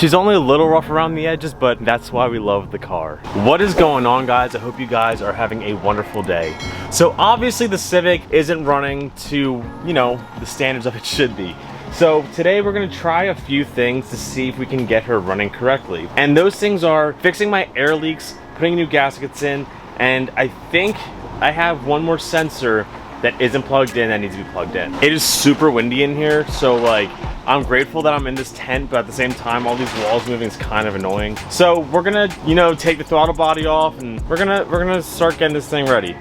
She's only a little rough around the edges, but that's why we love the car. What is going on, guys? I hope you guys are having a wonderful day. So obviously the Civic isn't running to, you know, the standards of it should be. So today we're gonna try a few things to see if we can get her running correctly. And those things are fixing my air leaks, putting new gaskets in, and I think I have one more sensor that isn't plugged in that needs to be plugged in. It is super windy in here, so like, I'm grateful that I'm in this tent, but at the same time, all these walls moving is kind of annoying. So we're gonna, you know, take the throttle body off and we're gonna start getting this thing ready.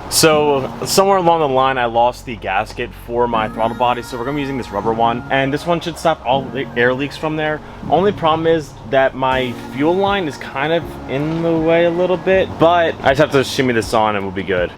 So somewhere along the line, I lost the gasket for my throttle body, so we're gonna be using this rubber one, and this one should stop all the air leaks from there. Only problem is that my fuel line is kind of in the way a little bit, but I just have to shimmy this on and we'll be good.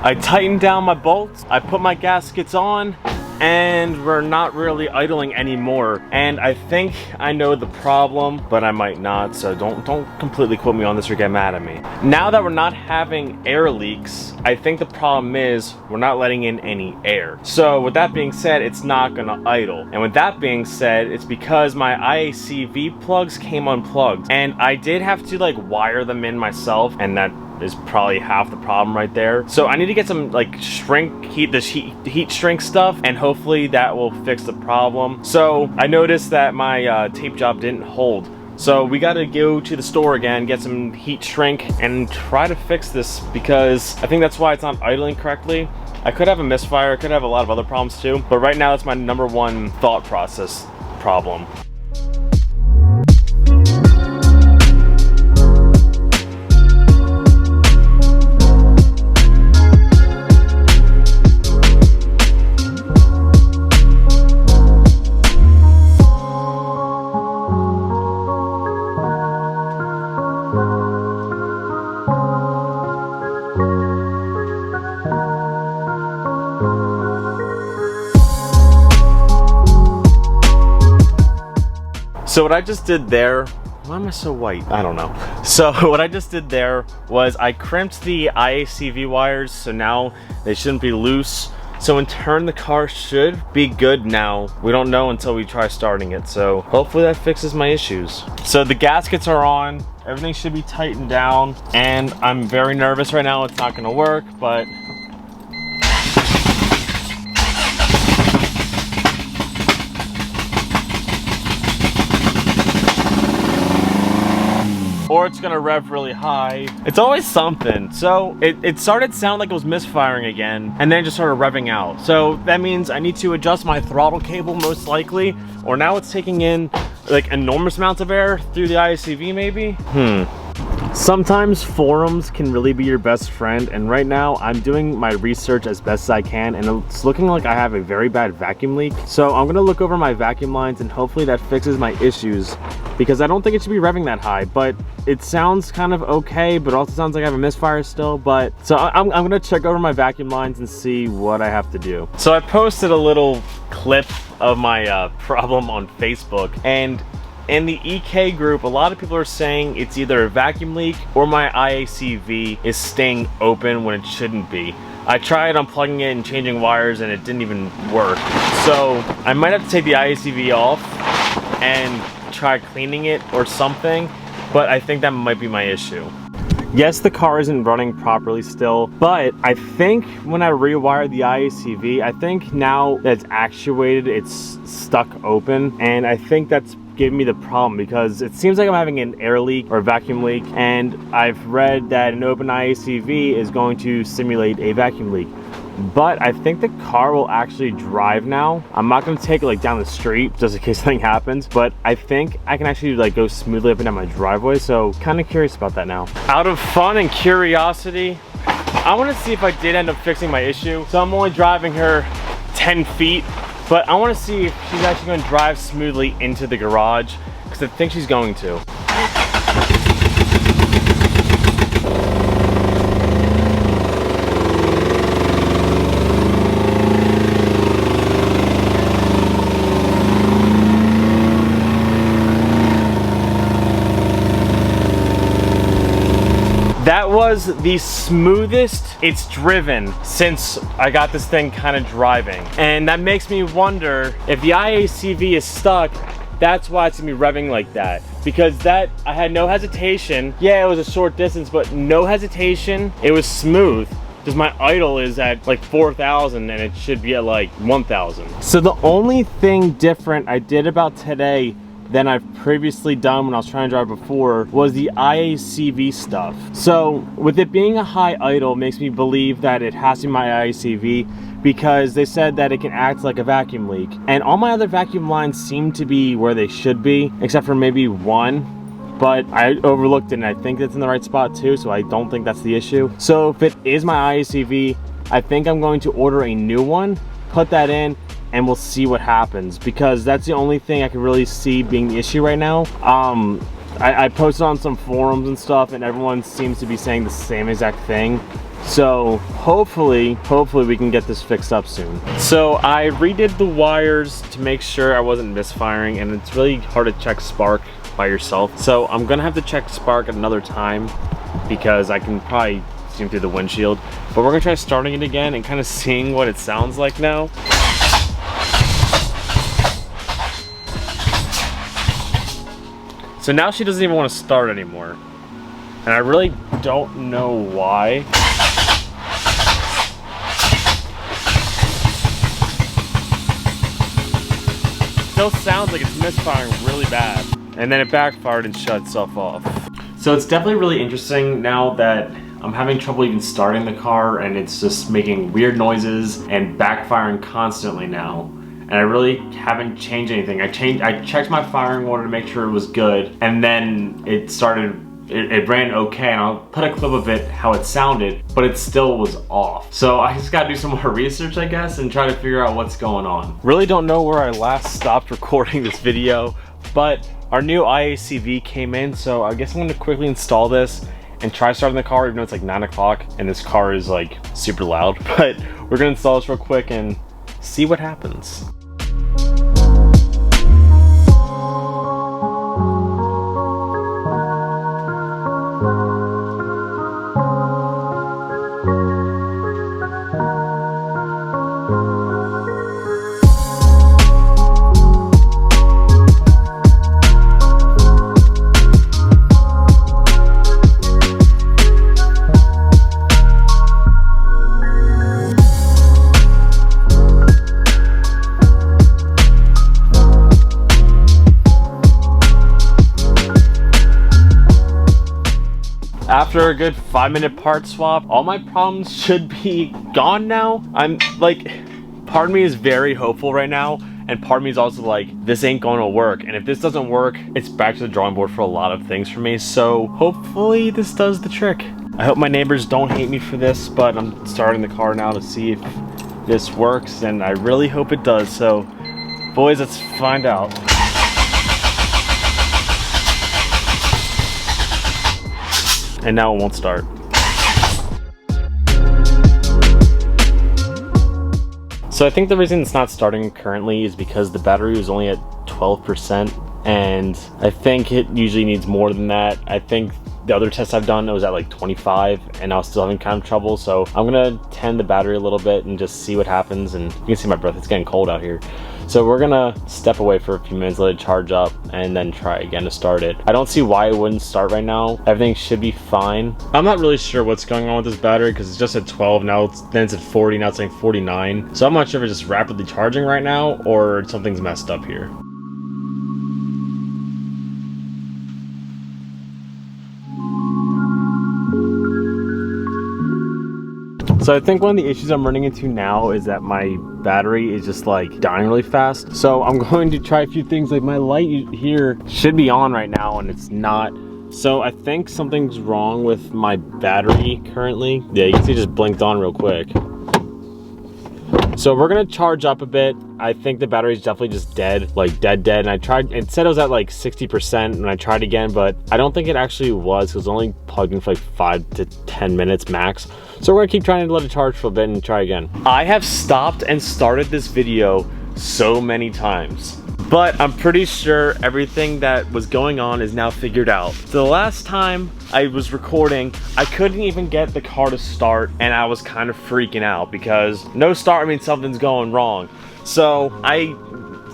I tightened down my bolts, I put my gaskets on, and we're not really idling anymore. And I think I know the problem, but I might not, so don't completely quote me on this or get mad at me. Now that we're not having air leaks, I think the problem is we're not letting in any air. So with that being said, it's not gonna idle. And with that being said, it's because my IACV plugs came unplugged. And I did have to like wire them in myself, and that is probably half the problem right there. So I need to get some like heat shrink stuff, and hopefully that will fix the problem. So I noticed that my tape job didn't hold. So we gotta go to the store again, get some heat shrink and try to fix this, because I think that's why it's not idling correctly. I could have a misfire, I could have a lot of other problems too, but right now that's my number one thought process problem. So what I just did there, why am I so white? I don't know. So what I just did there was I crimped the IACV wires, so now they shouldn't be loose. So in turn, the car should be good now. We don't know until we try starting it, so hopefully that fixes my issues. So the gaskets are on, everything should be tightened down, and I'm very nervous right now. It's not gonna work, but or it's gonna rev really high. It's always something. So it started sounding like it was misfiring again, and then it just started revving out. So that means I need to adjust my throttle cable most likely, or now it's taking in like enormous amounts of air through the IACV maybe? Sometimes forums can really be your best friend, and right now I'm doing my research as best as I can, and it's looking like I have a very bad vacuum leak. So I'm gonna look over my vacuum lines and hopefully that fixes my issues, because I don't think it should be revving that high, but it sounds kind of okay, but also sounds like I have a misfire still. But so I'm gonna check over my vacuum lines and see what I have to do. So I posted a little clip of my problem on Facebook, and in the EK group, a lot of people are saying it's either a vacuum leak or my IACV is staying open when it shouldn't be. I tried unplugging it and changing wires and it didn't even work. So I might have to take the IACV off and try cleaning it or something, but I think that might be my issue. Yes, the car isn't running properly still, but I think when I rewired the IACV, I think now that it's actuated, it's stuck open, and I think that's giving me the problem, because it seems like I'm having an air leak or a vacuum leak, and I've read that an open IACV is going to simulate a vacuum leak. But I think the car will actually drive now. I'm not gonna take it like down the street just in case something happens, but I think I can actually like go smoothly up and down my driveway, so kind of curious about that now. Out of fun and curiosity, I want to see if I did end up fixing my issue. So I'm only driving her 10 feet But I want to see if she's actually going to drive smoothly into the garage, because I think she's going to. That was the smoothest it's driven since I got this thing kind of driving. And that makes me wonder if the IACV is stuck, that's why it's gonna be revving like that. Because that, I had no hesitation. Yeah, it was a short distance, but no hesitation. It was smooth. Because my idle is at like 4,000 and it should be at like 1,000. So the only thing different I did about today than I've previously done when I was trying to drive before was the IACV stuff. So with it being a high idle makes me believe that it has to be my IACV, because they said that it can act like a vacuum leak. And all my other vacuum lines seem to be where they should be, except for maybe one. But I overlooked it and I think it's in the right spot too, so I don't think that's the issue. So if it is my IACV, I think I'm going to order a new one, put that in, and we'll see what happens, because that's the only thing I can really see being the issue right now. I posted on some forums and stuff and everyone seems to be saying the same exact thing. So hopefully we can get this fixed up soon. So I redid the wires to make sure I wasn't misfiring, and it's really hard to check spark by yourself. So I'm gonna have to check spark at another time, because I can probably see through the windshield. But we're gonna try starting it again and kind of seeing what it sounds like now. So now she doesn't even want to start anymore. And I really don't know why. Still sounds like it's misfiring really bad. And then it backfired and shut itself off. So it's definitely really interesting now that I'm having trouble even starting the car, and it's just making weird noises and backfiring constantly now. And I really haven't changed anything. I checked my firing order to make sure it was good, and then it ran okay, and I'll put a clip of it how it sounded, but it still was off. So I just gotta do some more research, I guess, and try to figure out what's going on. Really don't know where I last stopped recording this video, but our new IACV came in, so I guess I'm gonna quickly install this and try starting the car, even though it's like 9 o'clock and this car is like super loud. But we're gonna install this real quick and see what happens. After a good 5-minute part swap, all my problems should be gone now. I'm like, part of me is very hopeful right now, and part of me is also like, this ain't gonna work. And if this doesn't work, it's back to the drawing board for a lot of things for me. So hopefully this does the trick. I hope my neighbors don't hate me for this, but I'm starting the car now to see if this works, and I really hope it does. So boys, let's find out. And now it won't start. So I think the reason it's not starting currently is because the battery was only at 12%, and I think it usually needs more than that. I think the other tests I've done, it was at like 25, and I was still having kind of trouble. So I'm gonna tend the battery a little bit and just see what happens. And you can see my breath, it's getting cold out here. So we're gonna step away for a few minutes, let it charge up, and then try again to start it. I don't see why it wouldn't start right now. Everything should be fine. I'm not really sure what's going on with this battery, because it's just at 12, now then it's at 40, now it's saying 49. So I'm not sure if it's just rapidly charging right now or something's messed up here. So I think one of the issues I'm running into now is that my battery is just like dying really fast. So I'm going to try a few things, like my light here should be on right now and it's not. So I think something's wrong with my battery currently. Yeah, you can see it just blinked on real quick. So we're gonna charge up a bit. I think the battery's definitely just dead, like dead. And I tried, it said it was at like 60% when I tried again, but I don't think it actually was, because it was only plugged in for like 5 to 10 minutes max. So we're gonna keep trying to let it charge for a bit and try again. I have stopped and started this video so many times, but I'm pretty sure everything that was going on is now figured out. So the last time I was recording, I couldn't even get the car to start, and I was kind of freaking out because no start means something's going wrong. So I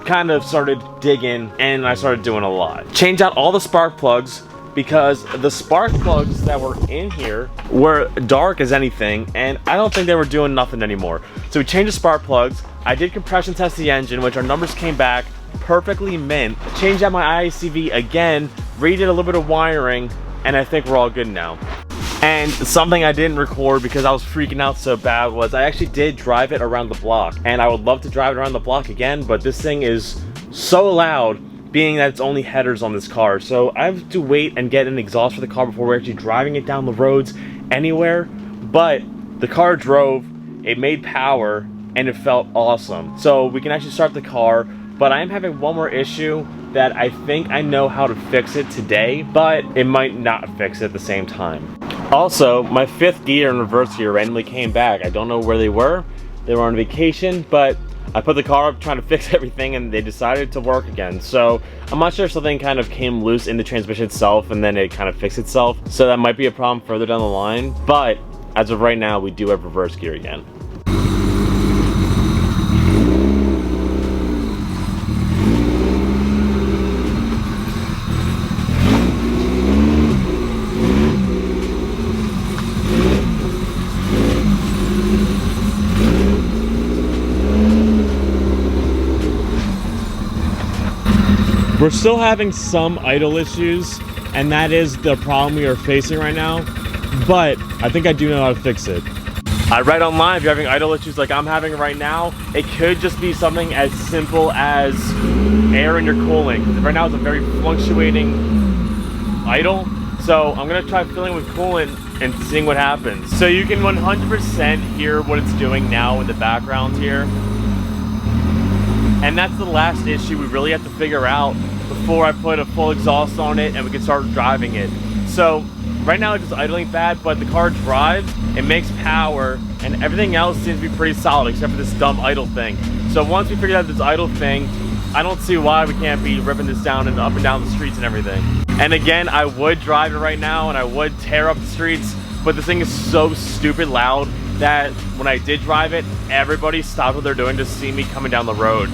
kind of started digging and I started doing a lot. Change out all the spark plugs, because the spark plugs that were in here were dark as anything, and I don't think they were doing nothing anymore. So we changed the spark plugs. I did compression test the engine, which our numbers came back perfectly mint. Changed out my IACV again, redid a little bit of wiring, and I think we're all good now. And something I didn't record because I was freaking out so bad was I actually did drive it around the block, and I would love to drive it around the block again, but this thing is so loud, being that it's only headers on this car. So I have to wait and get an exhaust for the car before we're actually driving it down the roads anywhere. But the car drove, it made power, and it felt awesome. So we can actually start the car, but I am having one more issue that I think I know how to fix it today, but it might not fix it at the same time. Also, my 5th gear and reverse gear randomly came back. I don't know where they were. They were on vacation, but I put the car up trying to fix everything and they decided to work again. So I'm not sure if something kind of came loose in the transmission itself and then it kind of fixed itself. So that might be a problem further down the line. But as of right now, we do have reverse gear again. We're still having some idle issues, and that is the problem we are facing right now, but I think I do know how to fix it. I read online, if you're having idle issues like I'm having right now, it could just be something as simple as air in your cooling. Right now it's a very fluctuating idle, so I'm gonna try filling with coolant and seeing what happens. So you can 100% hear what it's doing now in the background here. And that's the last issue we really have to figure out before I put a full exhaust on it and we can start driving it. So right now it's just idling bad, but the car drives, it makes power, and everything else seems to be pretty solid except for this dumb idle thing. So once we figure out this idle thing, I don't see why we can't be ripping this down and up and down the streets and everything. And again, I would drive it right now and I would tear up the streets, but this thing is so stupid loud that when I did drive it, everybody stopped what they're doing to see me coming down the road.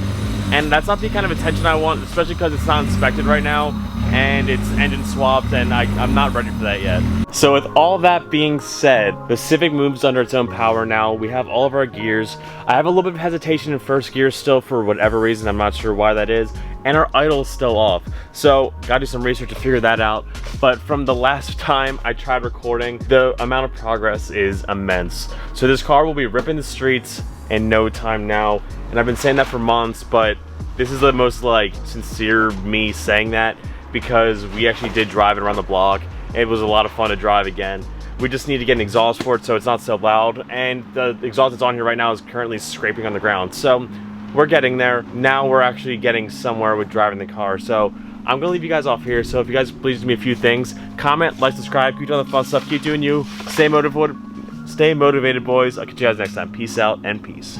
And that's not the kind of attention I want, especially because it's not inspected right now and it's engine swapped, and I'm not ready for that yet. So with all that being said, the Civic moves under its own power now. We have all of our gears. I have a little bit of hesitation in first gear still for whatever reason. I'm not sure why that is. And our idle is still off. So gotta do some research to figure that out. But from the last time I tried recording, the amount of progress is immense. So this car will be ripping the streets in no time now. And I've been saying that for months, but this is the most like sincere me saying that, because we actually did drive it around the block. It was a lot of fun to drive again. We just need to get an exhaust for it so it's not so loud, and the exhaust that's on here right now is currently scraping on the ground. So we're getting there. Now we're actually getting somewhere with driving the car. So I'm gonna leave you guys off here. So if you guys please do me a few things: comment, like, subscribe, keep doing the fun stuff, keep doing you, stay motivated boys. I'll catch you guys next time. Peace out and peace.